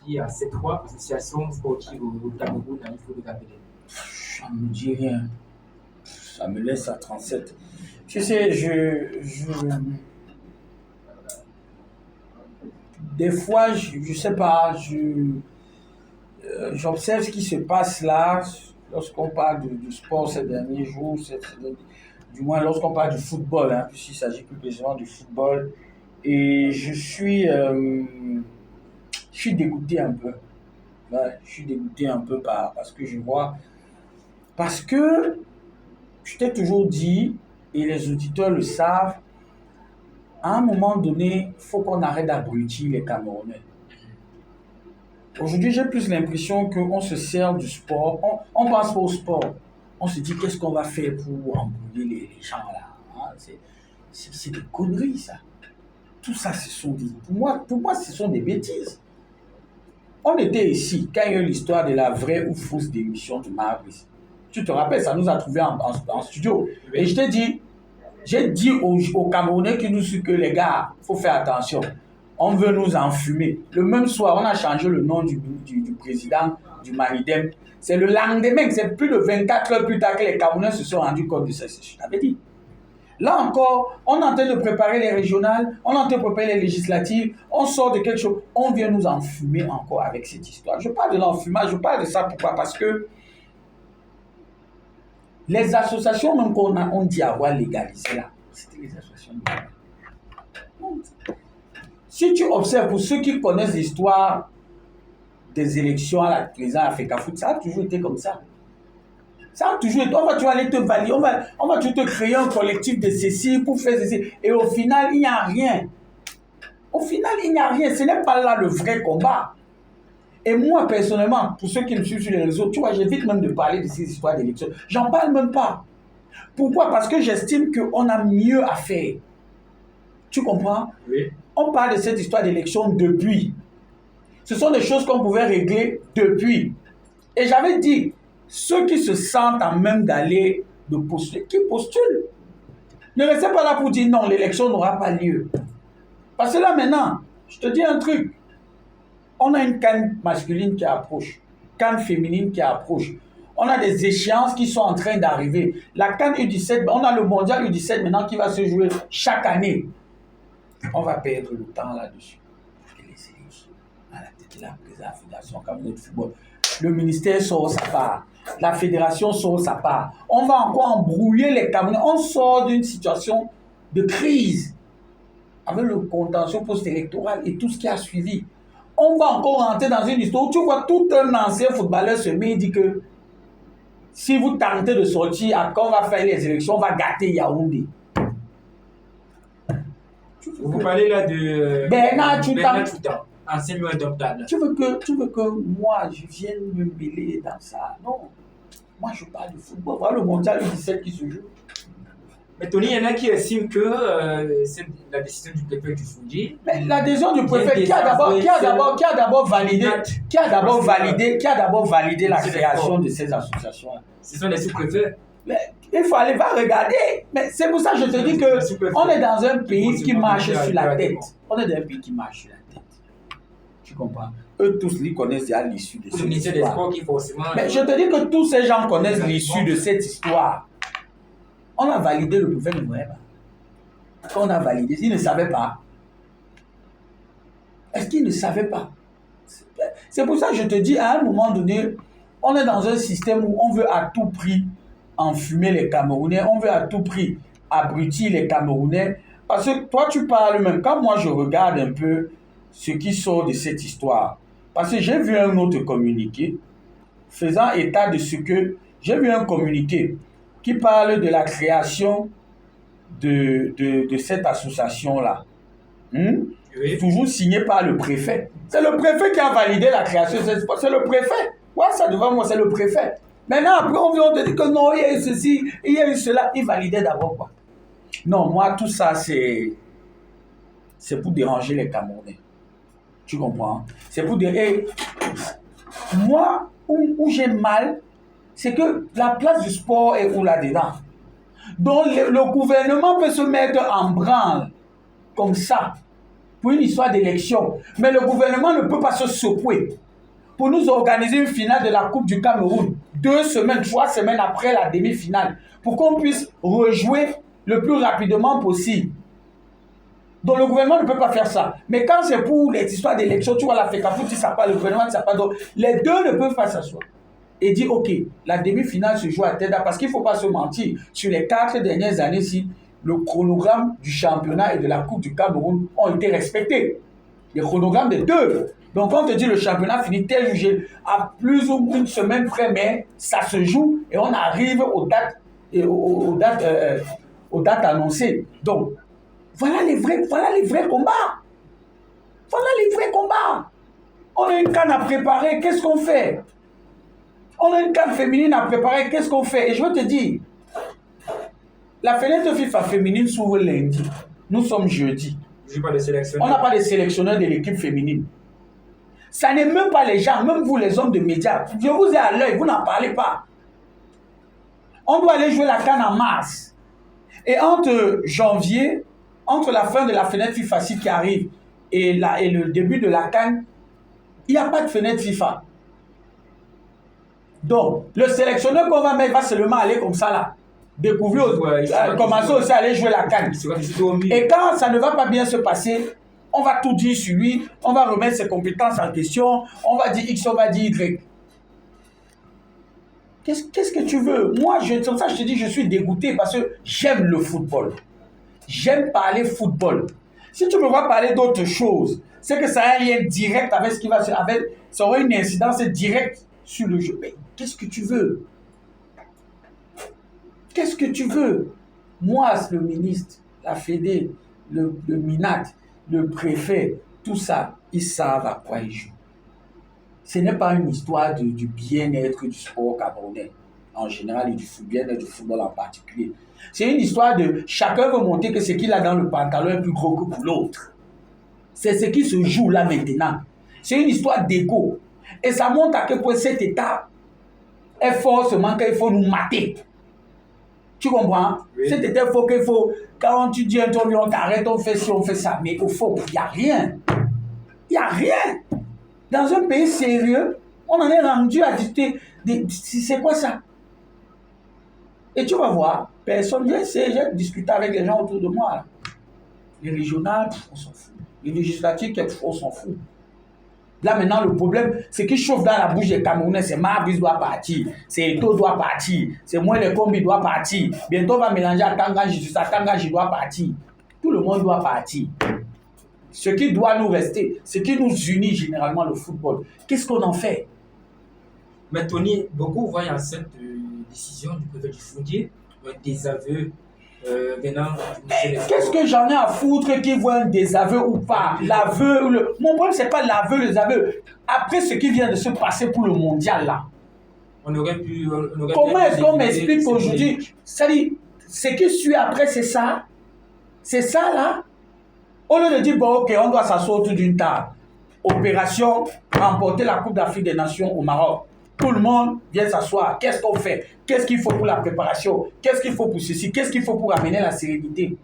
Il y a ces 3 associations sportives au Cameroun, il faut les appeler. Ça ne me dit rien. Ça me laisse à 37. Tu sais, des fois, je sais pas, j'observe ce qui se passe là lorsqu'on parle du sport ces derniers jours, du moins lorsqu'on parle du football, hein, puisqu'il s'agit plus précisément du football. Et je suis dégoûté un peu. Ouais, je suis dégoûté un peu par ce que je vois. Parce que je t'ai toujours dit, et les auditeurs le savent, à un moment donné, il faut qu'on arrête d'abrutir les Camerounais. Aujourd'hui, j'ai plus l'impression qu'on se sert du sport, on pense pas au sport. On se dit qu'est-ce qu'on va faire pour embrouiller les gens là. Hein? C'est des conneries ça. Tout ça, pour moi, ce sont des bêtises. On était ici quand il y a eu l'histoire de la vraie ou fausse démission de Marbris. Tu te rappelles, ça nous a trouvés en studio. Et je t'ai dit, j'ai dit aux Camerounais qui nous suivent que les gars, il faut faire attention. On veut nous enfumer. Le même soir, on a changé le nom du président du Manidem. C'est le lendemain, c'est plus de 24 heures plus tard que les Camerounais se sont rendus compte de ça. Je t'avais dit. Là encore, on est en train de préparer les régionales, on est en train de préparer les législatives, on sort de quelque chose, on vient nous enfumer encore avec cette histoire. Je parle de l'enfumage, je parle de ça pourquoi? Parce que les associations même qu'on dit avoir légalisées là, c'était les associations de... Si tu observes, pour ceux qui connaissent l'histoire des élections à la présidence Africa Foot, ça a toujours été comme ça. Ça a toujours été, on va toujours aller te valider, on va toujours te créer un collectif de ceci pour faire ceci. Et au final, il n'y a rien. Au final, il n'y a rien. Ce n'est pas là le vrai combat. Et moi, personnellement, pour ceux qui me suivent sur les réseaux, tu vois, j'évite même de parler de ces histoires d'élections. J'en parle même pas. Pourquoi? Parce que j'estime qu'on a mieux à faire. Tu comprends? Oui. On parle de cette histoire d'élection depuis. Ce sont des choses qu'on pouvait régler depuis. Et j'avais dit, ceux qui se sentent en même d'aller de postuler, qui postulent. Ne restez pas là pour dire non, l'élection n'aura pas lieu. Parce que là maintenant, je te dis un truc. On a une CAN masculine qui approche, CAN féminine qui approche. On a des échéances qui sont en train d'arriver. La CAN U17, on a le mondial U17 maintenant qui va se jouer chaque année. On va perdre le temps là-dessus. Et les sélections, à la tête de la Fédération camerounaise de football. Le ministère sort sa part. La fédération sort sa part. On va encore embrouiller les Camerounais. On sort d'une situation de crise avec le contentieux post-électoral et tout ce qui a suivi. On va encore rentrer dans une histoire où tu vois tout un ancien footballeur se met et dit que si vous tentez de sortir, après on va faire les élections, on va gâter Yaoundé. Vous parlez là de Bernard Toutan, ancien joueur d'Optable. Tu veux que moi je vienne me mêler dans ça? Non. Moi je parle de football. Voilà le mondial U17 qui se joue. Mais Tony, il y en a qui estiment que c'est la décision du préfet du Foundi. Mais la décision du préfet qui a d'abord validé la création de ces associations. Ce sont les sous-préfets. Mais il faut aller regarder. Mais c'est pour ça que je te dis que on est dans un pays qui marche sur la tête. On est dans un pays qui marche sur la tête. Tu comprends? Eux tous, ils connaissent déjà l'issue de cette histoire. Mais je te dis que tous ces gens connaissent l'issue de cette histoire. On a validé le préfet de Moeba. On a validé. Ils ne savaient pas. Est-ce qu'ils ne savaient pas? C'est pour ça que je te dis, à un moment donné, on est dans un système où on veut à tout prix enfumer les Camerounais, on veut à tout prix abrutir les Camerounais. Parce que toi, tu parles même. Quand moi, je regarde un peu ce qui sort de cette histoire, parce que j'ai vu un autre communiqué faisant état de ce que... J'ai vu un communiqué qui parle de la création de cette association-là. Oui. Toujours signé par le préfet. C'est le préfet qui a validé la création de cette association. C'est le préfet. Ouais, ça devant moi, c'est le préfet. Maintenant, après, on vient te dire que non, il y a eu ceci, il y a eu cela. Il validait d'abord quoi? Non, moi, tout ça, c'est pour déranger les Camerounais. Tu comprends? C'est pour dire, hey, moi, où j'ai mal, c'est que la place du sport est où là-dedans? Donc, le gouvernement peut se mettre en branle, comme ça, pour une histoire d'élection. Mais le gouvernement ne peut pas se secouer pour nous organiser une finale de la Coupe du Cameroun 2 semaines, 3 semaines après la demi-finale, pour qu'on puisse rejouer le plus rapidement possible. Donc le gouvernement ne peut pas faire ça. Mais quand c'est pour les histoires d'élection, tu vois la FECAFOOT, ça pas, le gouvernement, ça pas. Donc les deux ne peuvent pas s'asseoir et dire ok, la demi-finale se joue à Teda, parce qu'il ne faut pas se mentir. Sur les 4 dernières années, si le chronogramme du championnat et de la Coupe du Cameroun ont été respectés, les chronogrammes des deux. Donc quand on te dit le championnat finit tel jour, à plus ou moins une semaine près, mais ça se joue et on arrive aux dates annoncées. Donc voilà les vrais combats. Voilà les vrais combats. On a une CAN à préparer, qu'est-ce qu'on fait? On a une CAN féminine à préparer, qu'est-ce qu'on fait? Et je veux te dire, la fenêtre FIFA féminine s'ouvre lundi. Nous sommes jeudi. On n'a pas de sélectionneur de l'équipe féminine. Ça n'est même pas les gens, même vous les hommes de médias. Je vous ai à l'œil, vous n'en parlez pas. On doit aller jouer la CAN en mars. Et entre janvier, entre la fin de la fenêtre FIFA qui arrive et le début de la CAN, il n'y a pas de fenêtre FIFA. Donc, le sélectionneur qu'on va mettre va seulement aller comme ça là. Découvrir, commencer aussi à aller jouer la CAN. Et quand ça ne va pas bien se passer, on va tout dire sur lui, on va remettre ses compétences en question, on va dire X, on va dire Y. Qu'est-ce que tu veux? Moi, comme ça, je te dis, je suis dégoûté parce que j'aime le football. J'aime parler football. Si tu me vois parler d'autre chose, c'est que ça a un lien direct avec ce qui va se passer. Ça aura une incidence directe sur le jeu. Mais qu'est-ce que tu veux? Qu'est-ce que tu veux? Moi, le ministre, la Fédé, le MINAT, le préfet, tout ça, ils savent à quoi ils jouent. Ce n'est pas une histoire du bien-être du sport camerounais en général et du bien-être du football en particulier. C'est une histoire de chacun veut montrer que ce qu'il a dans le pantalon est plus gros que pour l'autre. C'est ce qui se joue là maintenant. C'est une histoire d'ego. Et ça montre à quel point cet État est forcément qu'il faut nous mater. Tu comprends? Oui. Cet État, qu'il faut, quand tu dis un truc, on t'arrête, on fait ci, on fait ça. Mais au fond, il n'y a rien. Il n'y a rien. Dans un pays sérieux, on en est rendu à discuter. C'est quoi ça? Et tu vas voir, personne, j'ai discuté avec les gens autour de moi. Là. Les régionales, on s'en fout. Les législatives, on s'en fout. Là maintenant, le problème, c'est qu'il chauffe dans la bouche des Camerounais, c'est Marbus doit partir, c'est Eto doit partir, c'est moi le combi doit partir. Bientôt on va mélanger à Tanganji doit partir. Tout le monde doit partir. Ce qui doit nous rester, ce qui nous unit généralement le football, qu'est-ce qu'on en fait? Mais Tony, beaucoup voient en cette décision du préfet du Foudier un désaveu venant. Qu'est-ce que j'en ai à foutre qui voit un désaveu ou pas? L'aveu, mon problème, c'est pas l'aveu, les aveux. Après ce qui vient de se passer pour le mondial là. On aurait pu. Comment est-ce qu'on m'explique aujourd'hui? C'est-à-dire, ce qui suit après, c'est ça? C'est ça là? Au lieu de dire, bon, ok, on doit s'asseoir autour d'une table. Opération, remporter la Coupe d'Afrique des Nations au Maroc. Tout le monde vient s'asseoir. Qu'est-ce qu'on fait? Qu'est-ce qu'il faut pour la préparation? Qu'est-ce qu'il faut pour ceci? Qu'est-ce qu'il faut pour amener la sérénité?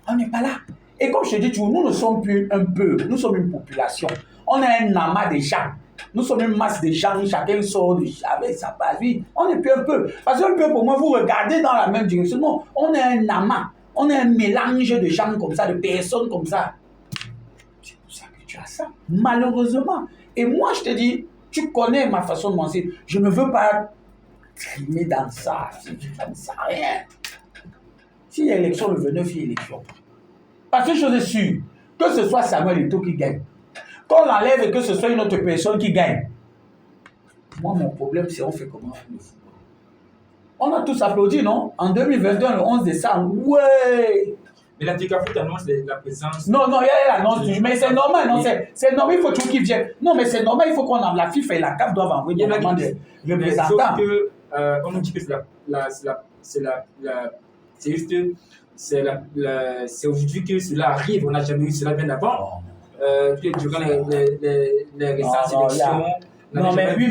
On n'est pas là. Et comme je te dis, nous ne sommes plus un peuple, nous sommes une population. On est un amas de gens. Nous sommes une masse de gens, chacun sort avec sa base. Oui, on n'est plus un peuple. Parce qu'un peuple, pour moi, vous regardez dans la même direction. Non, on est un amas. On est un mélange de gens comme ça, de personnes comme ça. C'est pour ça que tu as ça, malheureusement. Et moi, je te dis, tu connais ma façon de penser. Je ne veux pas trimer dans ça. Ça ne sert à rien. S'il y a élection, le 29, il y a élection. Parce que je suis sûr, que ce soit Samuel Eto'o qui gagne, qu'on l'enlève et que ce soit une autre personne qui gagne. Moi, mon problème, c'est on fait comment le football. On a tous applaudi, non? En 2021, le 11 décembre. Ouais! Mais la FECAFOOT annonce la présence. Non, il y a l'annonce. Mais c'est normal, non? C'est normal, il faut tout qu'ils viennent. Non, mais c'est normal, il faut qu'on ait la FIFA et la CAF doivent envoyer des représentants. Sauf que, on nous dit que c'est juste. C'est aujourd'hui que cela arrive. On n'a jamais eu cela bien avant. Durant les récentes élections. Non, mais oui,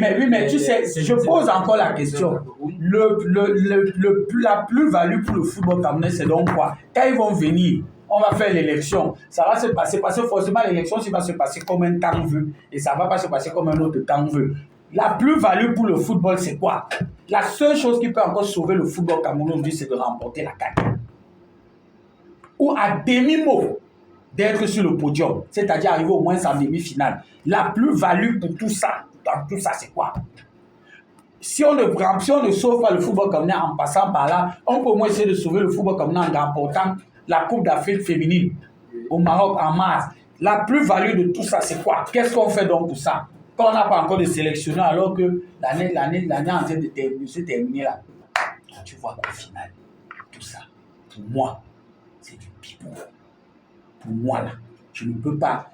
tu sais, je pose encore la question. La plus-value pour le football camerounais, c'est donc quoi? Quand ils vont venir, on va faire l'élection. Ça va se passer, parce que forcément, l'élection, ça va se passer comme un temps veut. Et ça ne va pas se passer comme un autre temps veut. La plus-value pour le football, c'est quoi? La seule chose qui peut encore sauver le football camerounais aujourd'hui, c'est de remporter la CAN. Ou à demi-mot d'être sur le podium, c'est-à-dire arriver au moins en demi-finale. La plus-value pour tout ça, dans tout ça, c'est quoi? Si on ne sauve pas le football camerounais en passant par là, on peut au moins essayer de sauver le football camerounais en remportant la Coupe d'Afrique féminine au Maroc en mars. La plus-value de tout ça, c'est quoi? Qu'est-ce qu'on fait donc pour ça? Quand on n'a pas encore de sélectionneur, alors que l'année en train de se terminer là, tu vois qu'au final, tout ça, pour moi, c'est du pipou. Pour moi, là, je ne peux pas.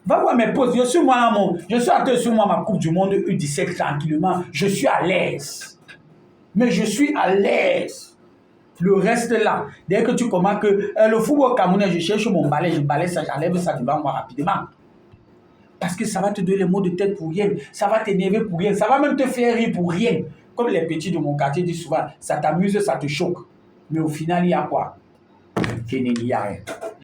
Va voir mes pauses. Je suis en train de suivre ma Coupe du Monde U17 tranquillement. Je suis à l'aise. Mais je suis à l'aise. Le reste là, dès que tu commences que le football camerounais, je cherche mon balai, je balaye ça, j'enlève ça devant moi rapidement. Parce que ça va te donner les maux de tête pour rien. Ça va t'énerver pour rien. Ça va même te faire rire pour rien. Comme les petits de mon quartier disent souvent, ça t'amuse, ça te choque. Mais au final, il y a quoi? Il n'y a rien.